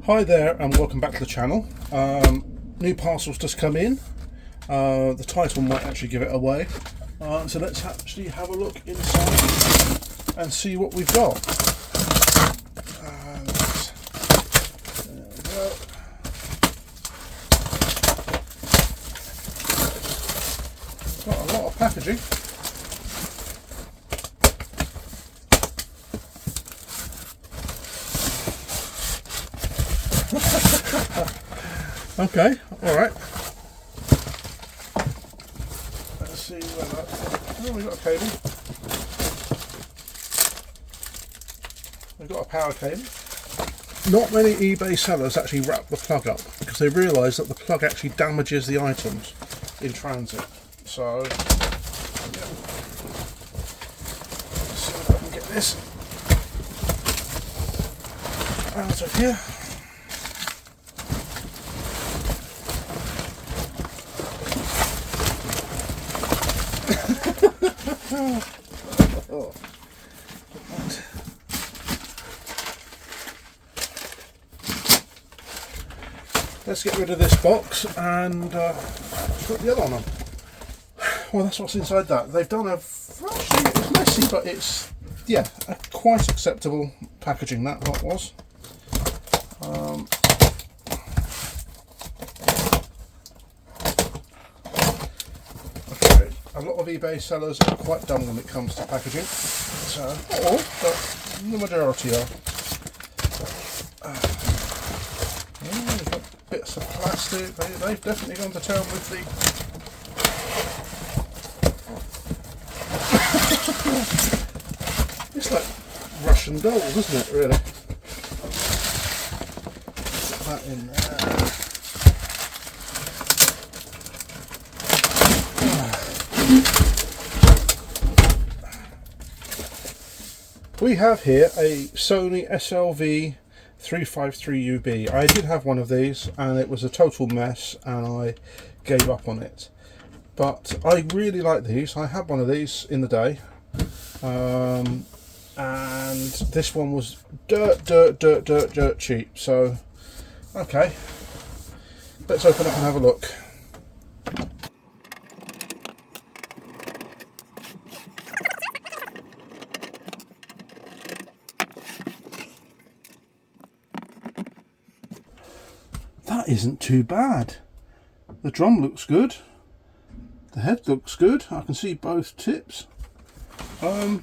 Hi there and welcome back to the channel. New parcel's just come in. The title might actually give it away. So let's actually have a look inside and see what we've got. There we go. Got a lot of packaging. Okay, alright. Let's see where that... Oh, we've got a cable. We've got a power cable. Not many eBay sellers actually wrap the plug up because they realise that the plug actually damages the items in transit. So, yeah. Let's see if I can get this out of here. Oh. Let's get rid of this box and put the other one on. Well, that's what's inside that. They've done actually it's messy, but it's, yeah, a quite acceptable packaging that was. A lot of eBay sellers are quite dumb when it comes to packaging, so not all, but the majority are. We've got bits of plastic. They've definitely gone to town with the. It's like Russian dolls, isn't it? Really. Put that in there. We have here a Sony SLV-353 UB. I did have one of these and it was a total mess and I gave up on it. But I really like these. I had one of these in the day. And this one was dirt cheap. So, okay. Let's open up and have a look. That isn't too bad. The drum looks good. The head looks good. I can see both tips. Let's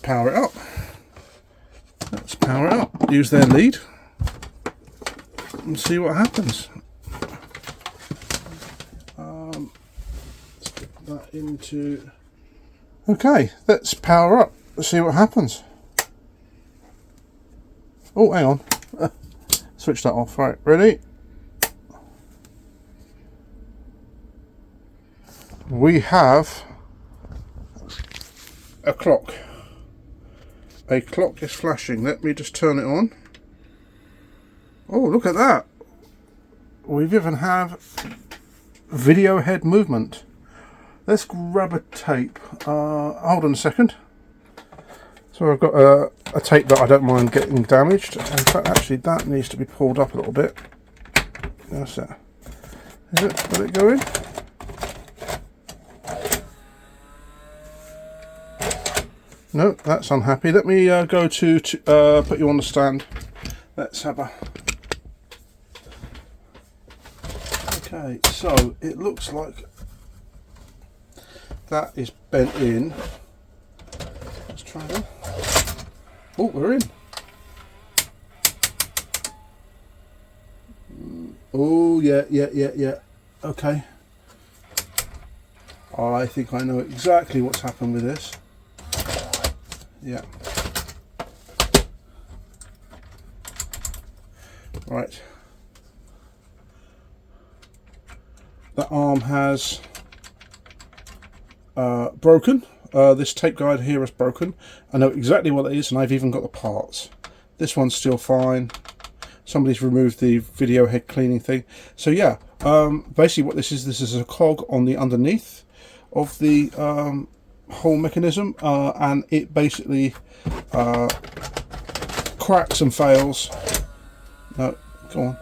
power it up. Let's power it up. Use their lead and see what happens. Let's get that into. Okay, let's power up. Let's see what happens. Oh, hang on. Switch that off. Right, ready? We have a clock. A clock is flashing. Let me just turn it on. Oh, look at that. We've even have video head movement. Let's grab a tape. Hold on a second. So I've got a tape that I don't mind getting damaged. In fact, actually, that needs to be pulled up a little bit. That's it. Is it? Let it go in. No, that's unhappy. Let me go to put you on the stand. Let's have a. Okay, so it looks like that is bent in. Let's try that. Oh, we're in. Oh, yeah. Okay. I think I know exactly what's happened with this. Yeah. Right. That arm has broken. This tape guide here is broken. I know exactly what it is and I've even got the parts. This one's still fine. Somebody's removed the video head cleaning thing. So yeah, basically what this is a cog on the underneath of the whole mechanism, and it basically cracks and fails. No, go on.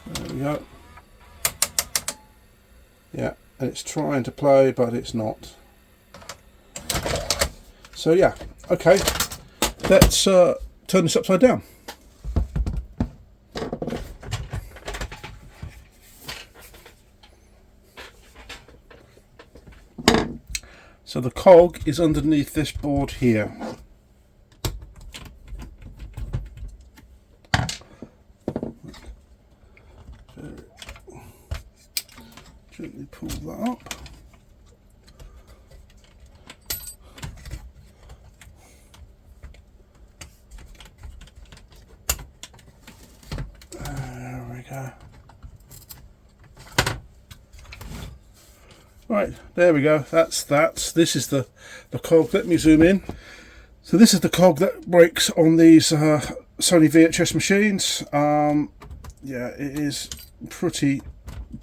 There we go. Yeah, and it's trying to play, but it's not. So yeah, okay. Let's turn this upside down. So the cog is underneath this board here. Gently pull that up. There we go. Right, there we go. That's this is the cog. Let me zoom in. So this is the cog that breaks on these Sony VHS machines. Yeah, it is pretty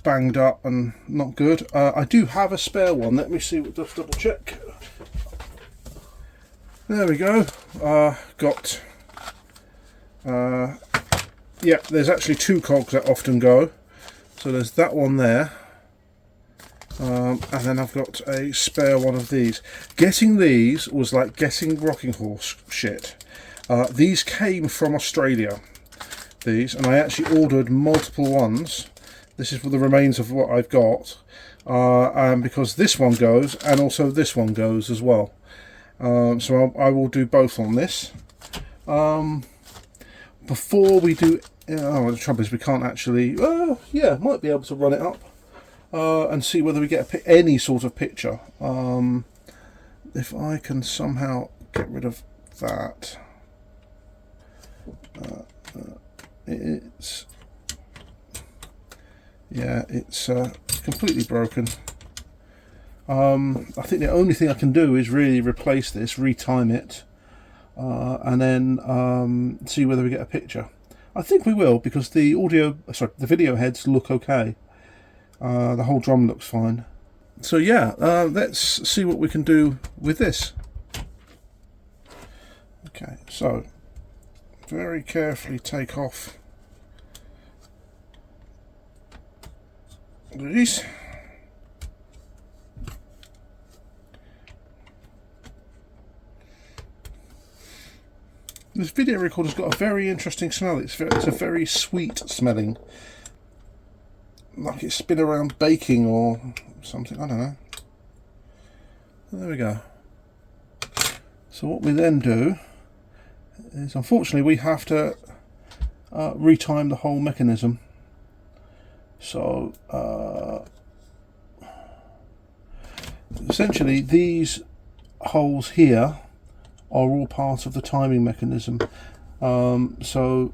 banged up and not good. I do have a spare one. Let me see. Just double check. There we go. Got. Yeah, there's actually two cogs that often go. So there's that one there. And then I've got a spare one of these. Getting these was like getting rocking horse shit. These came from Australia, and I actually ordered multiple ones. This is for the remains of what I've got, and because this one goes and also this one goes as well. So I will do both on this. Before we do, the trouble is we can't actually. Yeah, might be able to run it up. And see whether we get any sort of picture. If I can somehow get rid of that. It's completely broken. I think the only thing I can do is really replace this, retime it, and then see whether we get a picture. I think we will, because the video heads look okay. The whole drum looks fine. So yeah, let's see what we can do with this. Okay, so very carefully take off these. This video recorder's got a very interesting smell. It's a very sweet smelling. Like it's been around baking or something, I don't know. There we go. So what we then do is, unfortunately, we have to retime the whole mechanism. So essentially these holes here are all part of the timing mechanism. So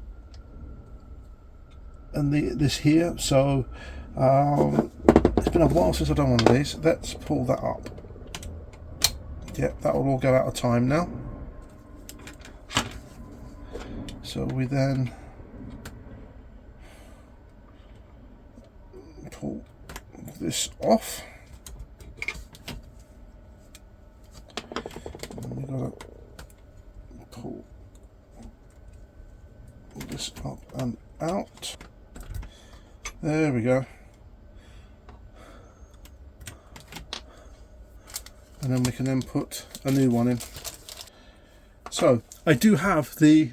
and this here, so it's been a while since I've done one of these. Let's pull that up. Yep, that will all go out of time now. So we then pull this off. And we've got to pull this up and out. There we go. And then we can then put a new one in. So I do have the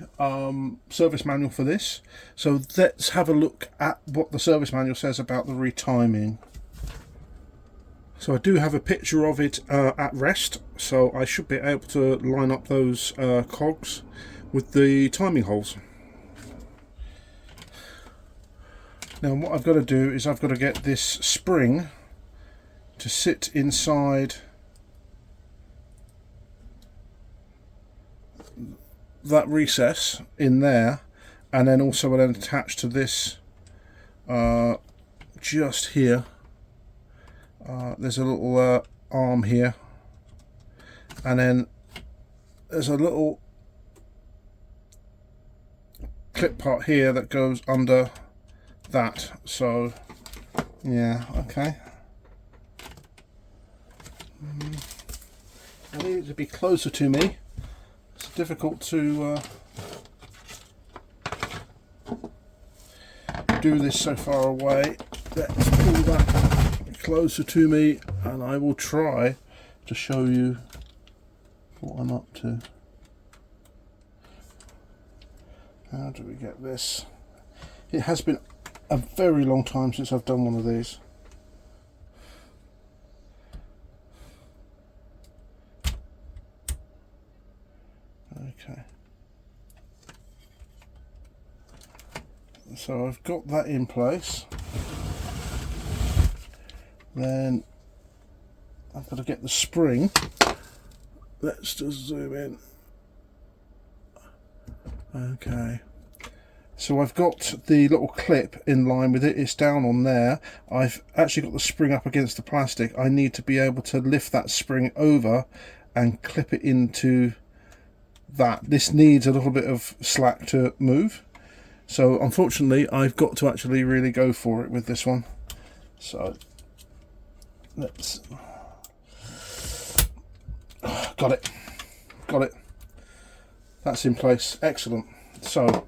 service manual for this. So let's have a look at what the service manual says about the retiming. So I do have a picture of it at rest. So I should be able to line up those cogs with the timing holes. Now what I've got to do is I've got to get this spring to sit inside that recess in there, and then also then attach to this just here. There's a little arm here, and then there's a little clip part here that goes under that. So yeah, okay. I need it to be closer to me. difficult to do this so far away. Let's pull that closer to me and I will try to show you what I'm up to. How do we get this? It has been a very long time since I've done one of these. Okay. So I've got that in place. Then I've got to get the spring. Let's just zoom in. Okay. So I've got the little clip in line with it. It's down on there. I've actually got the spring up against the plastic. I need to be able to lift that spring over and clip it into that. This needs a little bit of slack to move. So unfortunately I've got to actually really go for it with this one. So let's... Got it. That's in place. Excellent. So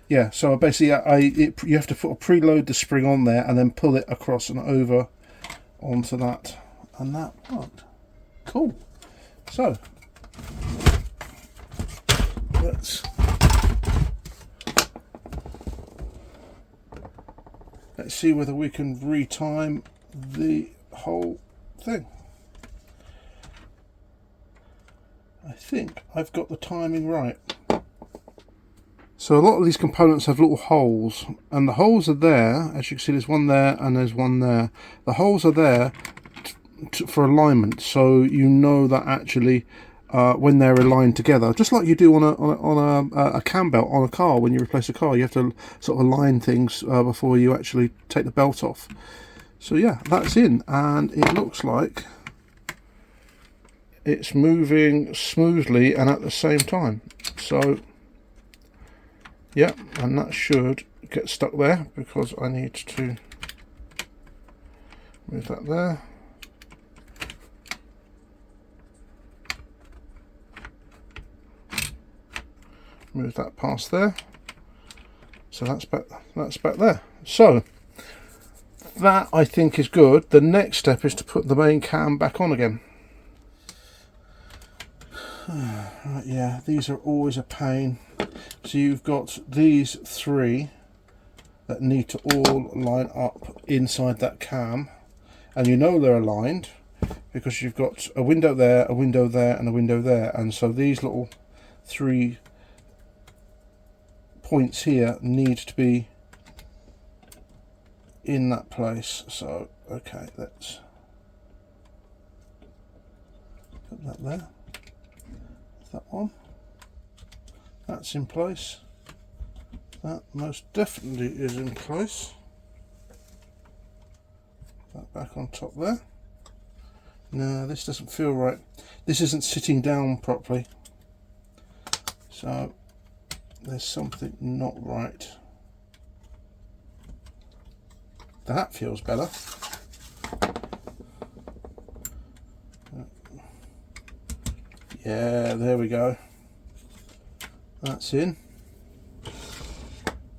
yeah, so basically you have to preload the spring on there and then pull it across and over onto that, and that worked. Cool. So let's see whether we can retime the whole thing. I think I've got the timing right. So a lot of these components have little holes, and the holes are there, as you can see there's one there and there's one there. The holes are there for alignment, so you know that actually when they're aligned together, just like you do on a cam belt on a car. When you replace a car, you have to sort of align things before you actually take the belt off. So yeah, that's in, and it looks like it's moving smoothly and at the same time. So yeah, and that should get stuck there because I need to move that there. Move that past there. So that's back there. So that I think is good. The next step is to put the main cam back on again. Right, yeah, these are always a pain. So you've got these three that need to all line up inside that cam, and you know they're aligned because you've got a window there, a window there, and a window there, and so these little 3 points here need to be in that place. So okay, let's put that there. That one, that's in place. That most definitely is in place. That back on top there. No, this doesn't feel right. This isn't sitting down properly, so there's something not right. That feels better. Yeah, there we go. That's in.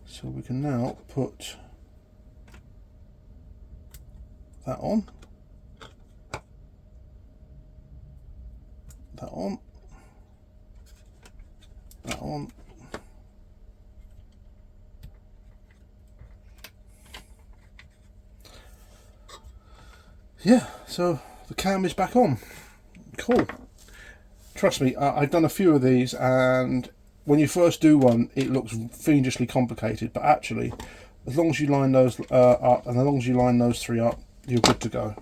So we can now put that on. That on. That on. Yeah, so the cam is back on. Cool. Trust me, I've done a few of these, and when you first do one it looks fiendishly complicated, but actually as long as you line those up, and as long as you line those 3 up, you're good to go.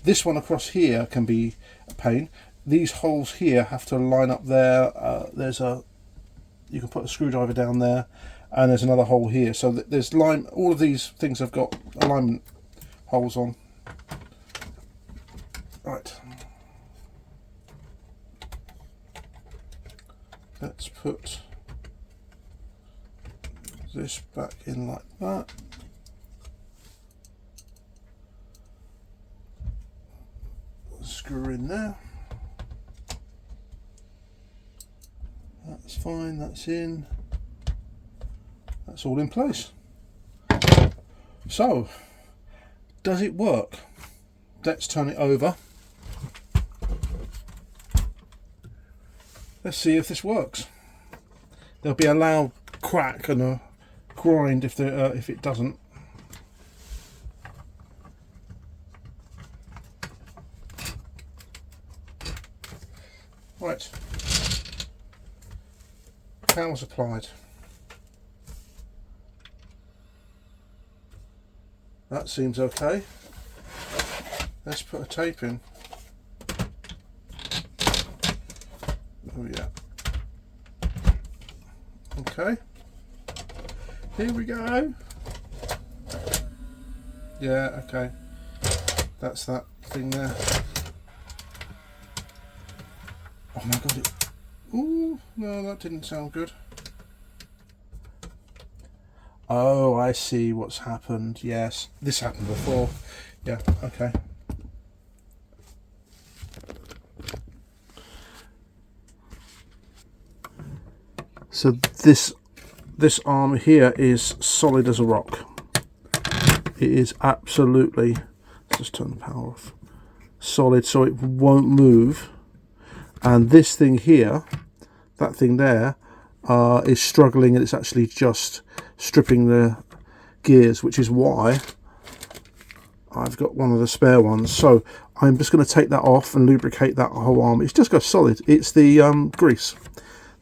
This one across here can be a pain. These holes here have to line up there. You can put a screwdriver down there, and there's another hole here, so there's all of these things have got alignment holes on. Right, let's put this back in like that. Screw in there. fine, that's in. That's all in place. So, does it work? Let's turn it over. Let's see if this works. There'll be a loud crack and a grind if it doesn't. Right. Power's applied. That seems okay. Let's put a tape in. Oh yeah. Okay. Here we go. Yeah, okay. That's that thing there. Oh my god, it... Ooh, no, that didn't sound good. Oh, I see what's happened. Yes, this happened before. Yeah, okay. So this arm here is solid as a rock. It is absolutely, let's just turn the power off, solid, so it won't move. And this thing here, that thing there, is struggling, and it's actually just stripping the gears, which is why I've got one of the spare ones. So I'm just going to take that off and lubricate that whole arm. It's just got solid. It's the grease.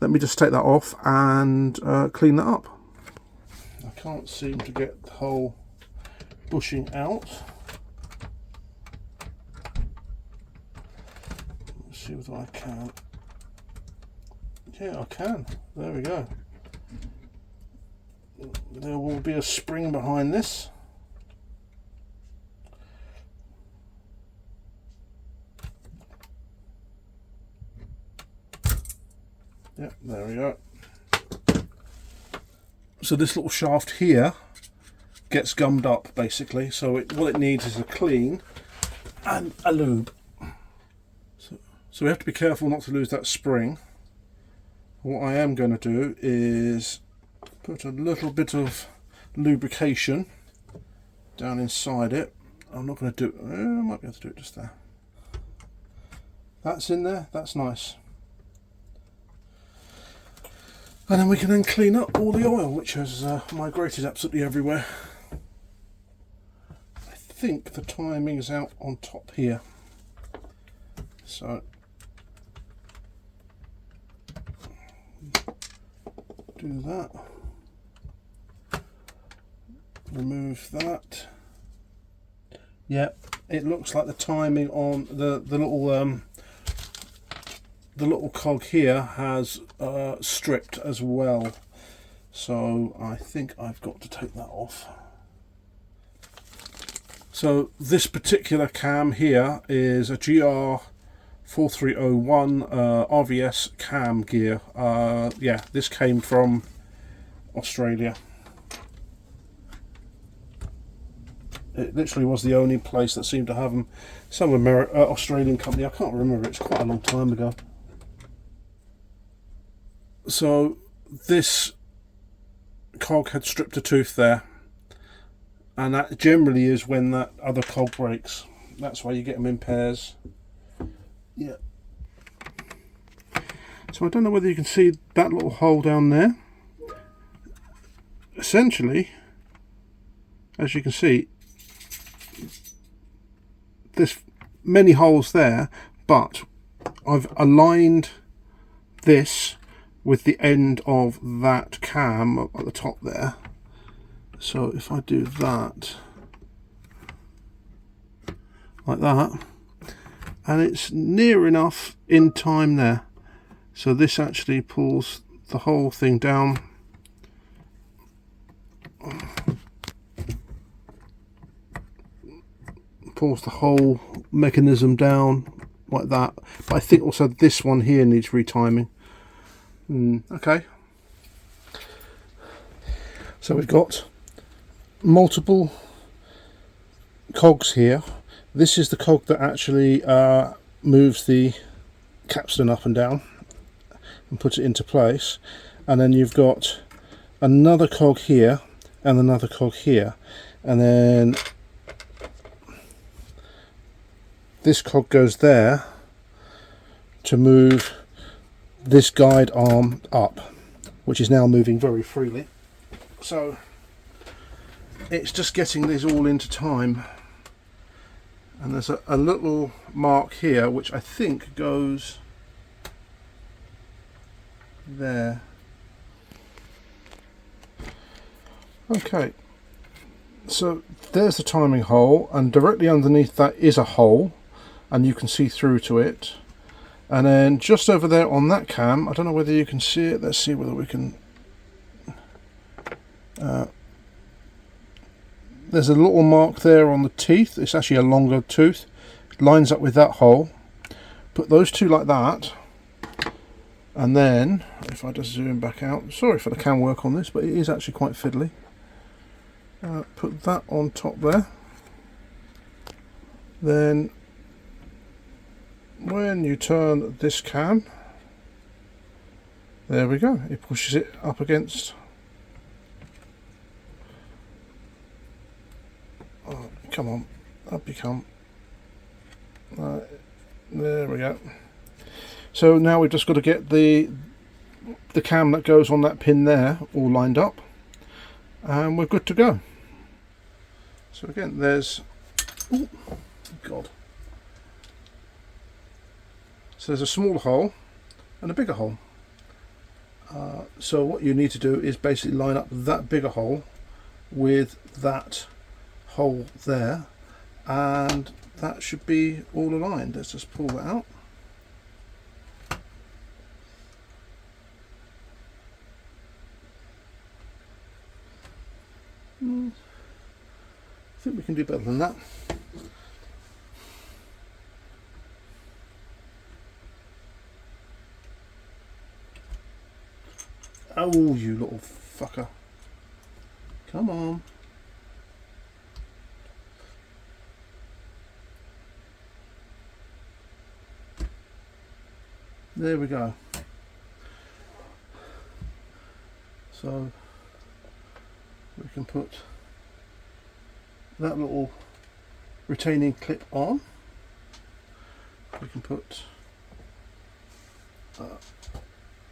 Let me just take that off and clean that up. I can't seem to get the whole bushing out. Let's see whether I can. Yeah, I can. There we go. There will be a spring behind this. Yep, there we go. So this little shaft here gets gummed up basically, so what it needs is a clean and a lube. So we have to be careful not to lose that spring. What I am going to do is put a little bit of lubrication down inside it. I'm not going to do it, I might be able to do it just there. That's in there, that's nice. And then we can then clean up all the oil which has migrated absolutely everywhere. I think the timing is out on top here. So do that. Remove that. Yep, it looks like the timing on the little cog here has stripped as well, so I think I've got to take that off. So this particular cam here is a GR4301 RVS cam gear. Yeah, this came from Australia. It literally was the only place that seemed to have them. Some Australian company, I can't remember, it's quite a long time ago. So this cog had stripped a tooth there, and that generally is when that other cog breaks. That's why you get them in pairs. Yeah. So I don't know whether you can see that little hole down there. Essentially, as you can see, there's many holes there, but I've aligned this with the end of that cam up at the top there. So if I do that like that, and it's near enough in time there, so this actually pulls the whole thing down. Pulls the whole mechanism down like that. But I think also this one here needs retiming. Okay, so we've got multiple cogs here. This is the cog that actually moves the capstan up and down. and put it into place, and then you've got another cog here and another cog here, and then this cog goes there to move this guide arm up, which is now moving very freely. So it's just getting these all into time. And there's a little mark here which I think goes there. Okay, so there's the timing hole, and directly underneath that is a hole, and you can see through to it. And then just over there on that cam, I don't know whether you can see it, let's see whether we can, there's a little mark there on the teeth. It's actually a longer tooth. It lines up with that hole. Put those two like that, and then if I just zoom back out, sorry for the cam work on this, but it is actually quite fiddly. Put that on top there. Then when you turn this cam, there we go, it pushes it up against. Oh, come on, up you come. There we go. So now we've just got to get the cam that goes on that pin there all lined up, and we're good to go. So again, there's, oh God. So there's a small hole and a bigger hole. So what you need to do is basically line up that bigger hole with that hole there, and that should be all aligned. Let's just pull that out. I think we can do better than that. Oh, you little fucker. Come on. There we go. So we can put that little retaining clip on. We can put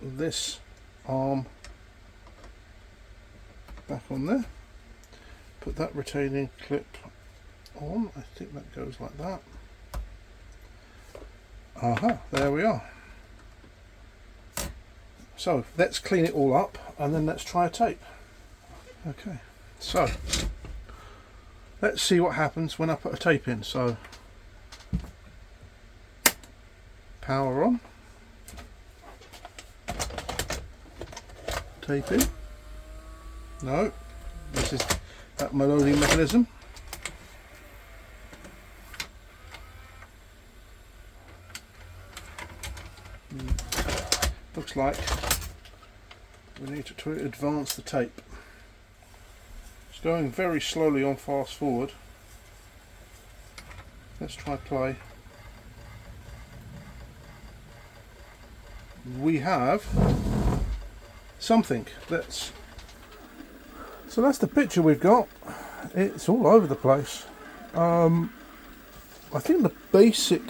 this arm back on there. Put that retaining clip on. I think that goes like that. Aha, there we are. So let's clean it all up and then let's try a tape. Okay, so let's see what happens when I put a tape in. So power on, tape in. No, this is that my loading mechanism. Looks like we need to advance the tape. It's going very slowly on fast forward. Let's try play. We have something. So that's the picture we've got. It's all over the place. I think the basic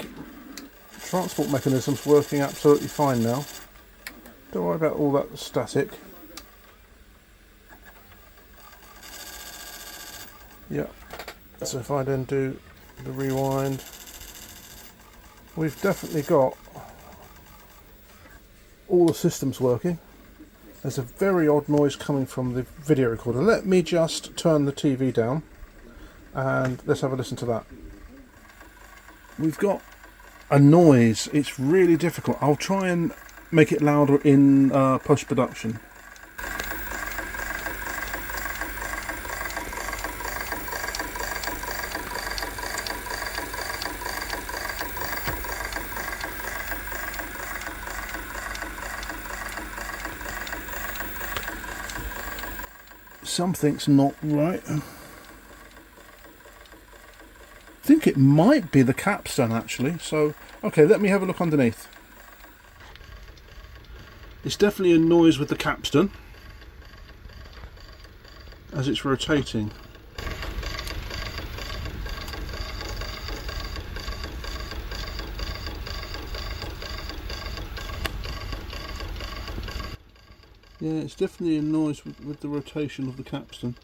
transport mechanism's working absolutely fine now. Don't worry about all that static. Yeah. So if I then do the rewind, we've definitely got all the systems working. There's a very odd noise coming from the video recorder. Let me just turn the TV down and let's have a listen to that. We've got a noise. It's really difficult. I'll try and make it louder in post-production. Something's not right. I think it might be the capstan actually. So, okay, let me have a look underneath. It's definitely a noise with the capstan as it's rotating. Yeah, it's definitely a noise with the rotation of the capstan,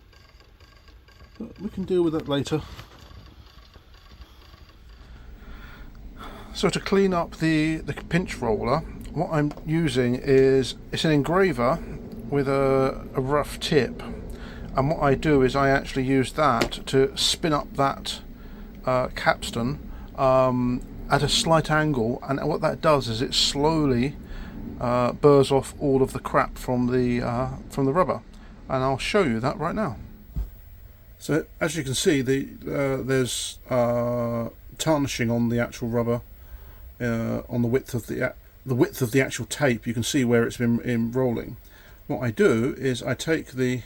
but we can deal with that later. So to clean up the pinch roller, what I'm using is, it's an engraver with a rough tip, and what I do is I actually use that to spin up that capstan at a slight angle, and what that does is it slowly burrs off all of the crap from the rubber, and I'll show you that right now. So as you can see, there's tarnishing on the actual rubber, on the width of the actual tape. You can see where it's been rolling. What I do is I take the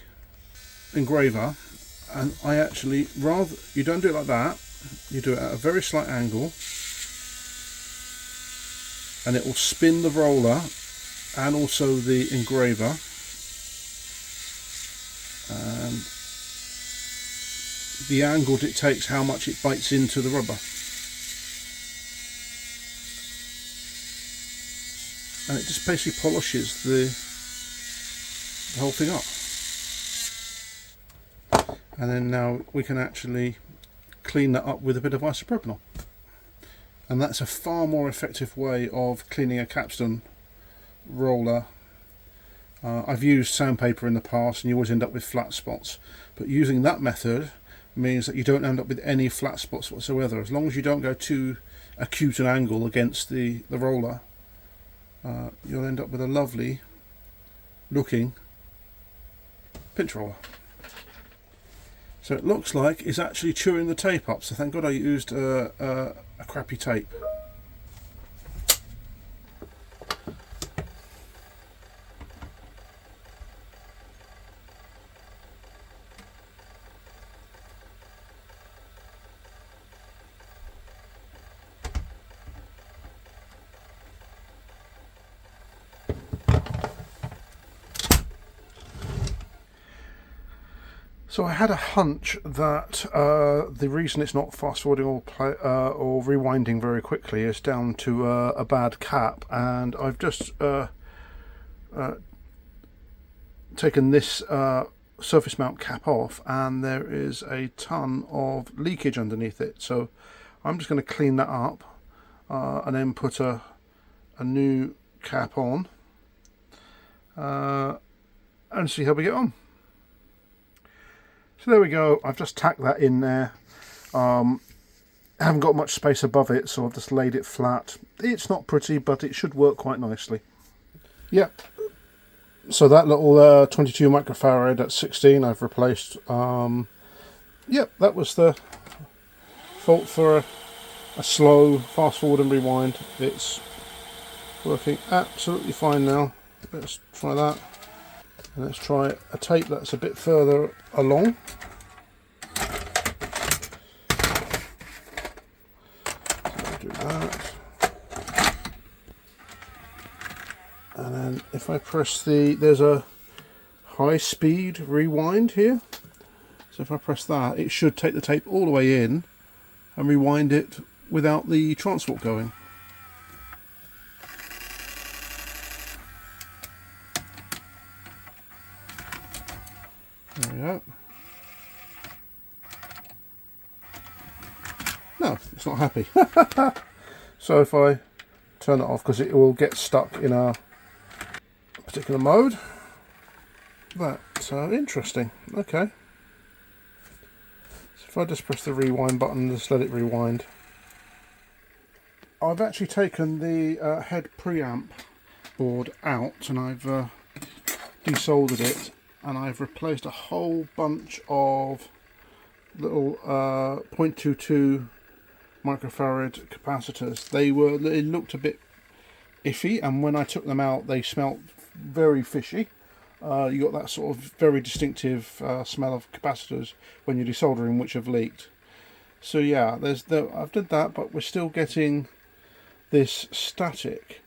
engraver and I actually, you don't do it like that, you do it at a very slight angle, and it will spin the roller and also the engraver, and the angle dictates how much it bites into the rubber, and it just basically polishes the whole thing up. And then now we can actually clean that up with a bit of isopropanol, and that's a far more effective way of cleaning a capstan roller. I've used sandpaper in the past and you always end up with flat spots, but using that method means that you don't end up with any flat spots whatsoever, as long as you don't go too acute an angle against the roller. You'll end up with a lovely looking pinch roller. So it looks like it's actually chewing the tape up, so thank God I used a crappy tape. So I had a hunch that the reason it's not fast forwarding or rewinding very quickly is down to a bad cap, and I've just taken this surface mount cap off, and there is a ton of leakage underneath it. So I'm just going to clean that up and then put a new cap on and see how we get on. So there we go, I've just tacked that in there. I haven't got much space above it, so I've just laid it flat. It's not pretty, but it should work quite nicely. Yep. So that little 22 microfarad at 16 I've replaced. Yep, that was the fault for a slow fast forward and rewind. It's working absolutely fine now. Let's try that. And let's try a tape that's a bit further along. So do that. And then if I press there's a high speed rewind here. So if I press that, it should take the tape all the way in and rewind it without the transport going. There we go. No, it's not happy. So if I turn it off, because it will get stuck in a particular mode. That's interesting. Okay. So if I just press the rewind button and just let it rewind. I've actually taken the head preamp board out and I've desoldered it. And I've replaced a whole bunch of little 0.22 microfarad capacitors. They looked a bit iffy, and when I took them out they smelt very fishy. You got that sort of very distinctive smell of capacitors when you're desoldering, which have leaked. So yeah, I've did that, but we're still getting this static.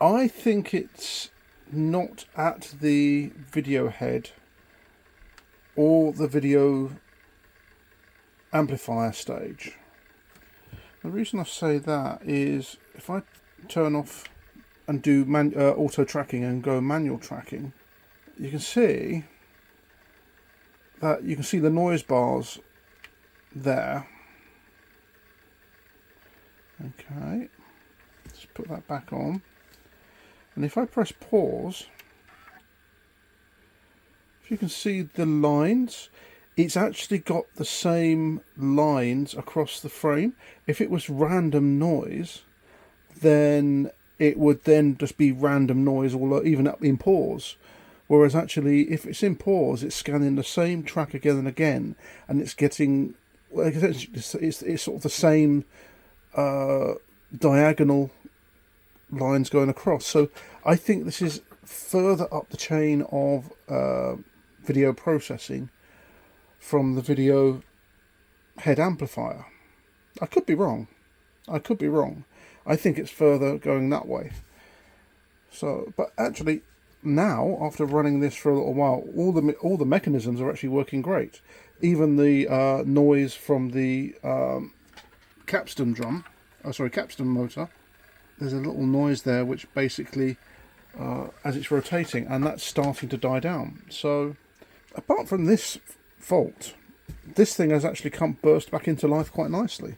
I think it's not at the video head or the video amplifier stage. The reason I say that is if I turn off and do auto tracking and go manual tracking, you can see that the noise bars there. Okay, let's put that back on. And if I press pause, if you can see the lines, it's actually got the same lines across the frame. If it was random noise, then it would then just be random noise even up in pause. Whereas actually, if it's in pause, it's scanning the same track again and again, and it's getting, it's sort of the same diagonal lines going across. So I think this is further up the chain of video processing from the video head amplifier. I could be wrong. I think it's further going that way. So, but actually now, after running this for a little while, all the mechanisms are actually working great. Even the noise from the capstan capstan motor. There's a little noise there which basically, as it's rotating, and that's starting to die down. So, apart from this fault, this thing has actually burst back into life quite nicely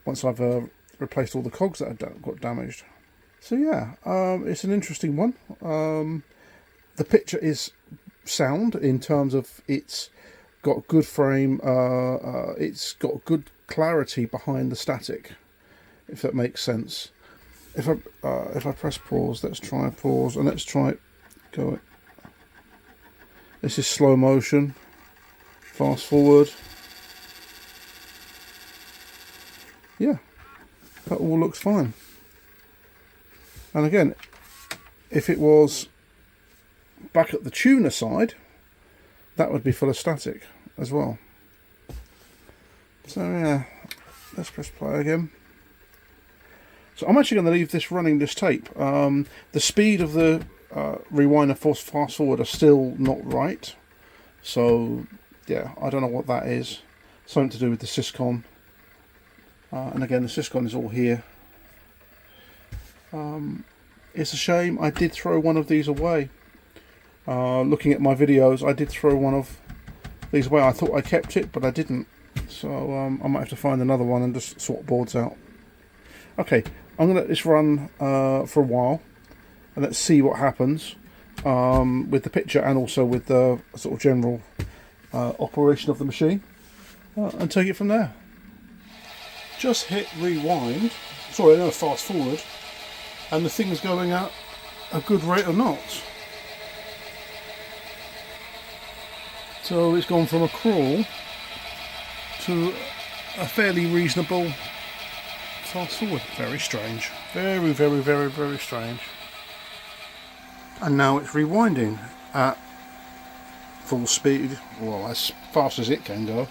once I've replaced all the cogs that had got damaged. So yeah, it's an interesting one. The picture is sound in terms of it's got good frame, it's got good clarity behind the static, if that makes sense. If I press pause, let's try pause, and let's try go. This is slow motion. Fast forward. Yeah, that all looks fine. And again, if it was back at the tuner side, that would be full of static as well. So yeah, let's press play again. So I'm actually going to leave this running, this tape. The speed of the rewind and fast forward are still not right. So yeah, I don't know what that is. Something to do with the Syscon. And again, the Syscon is all here. It's a shame. I did throw one of these away. Looking at my videos, I did throw one of these away. I thought I kept it, but I didn't. So I might have to find another one and just swap boards out. Okay, I'm going to let this run for a while, and let's see what happens with the picture and also with the sort of general operation of the machine, and take it from there. Just hit rewind, fast forward, and the thing's going at a good rate of knots. So it's gone from a crawl to a fairly reasonable fast forward. Very strange. Very, very, very, very strange. And now it's rewinding at full speed, well, as fast as it can go.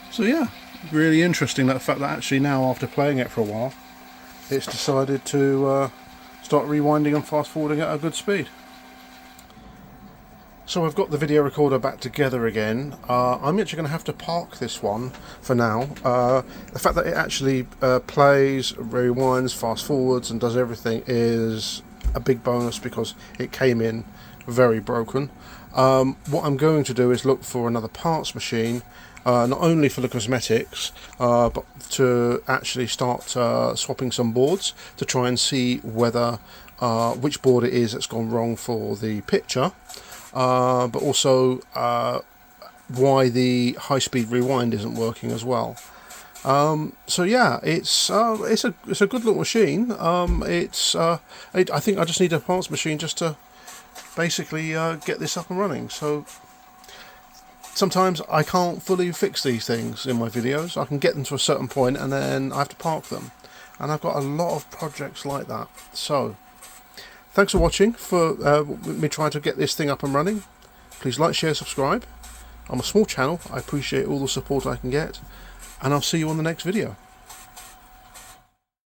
So yeah, really interesting, that fact that actually now, after playing it for a while, it's decided to start rewinding and fast forwarding at a good speed. So I've got the video recorder back together again. I'm actually going to have to park this one for now. The fact that it actually plays, rewinds, fast forwards and does everything is a big bonus because it came in very broken. What I'm going to do is look for another parts machine, not only for the cosmetics, but to actually start swapping some boards to try and see whether which board it is that's gone wrong for the picture. But also why the high-speed rewind isn't working as well. So yeah, it's a good little machine. I think I just need a parts machine just to basically get this up and running. So sometimes I can't fully fix these things in my videos. I can get them to a certain point and then I have to park them. And I've got a lot of projects like that. So thanks for watching, for me trying to get this thing up and running. Please like, share, subscribe. I'm a small channel. I appreciate all the support I can get. And I'll see you on the next video.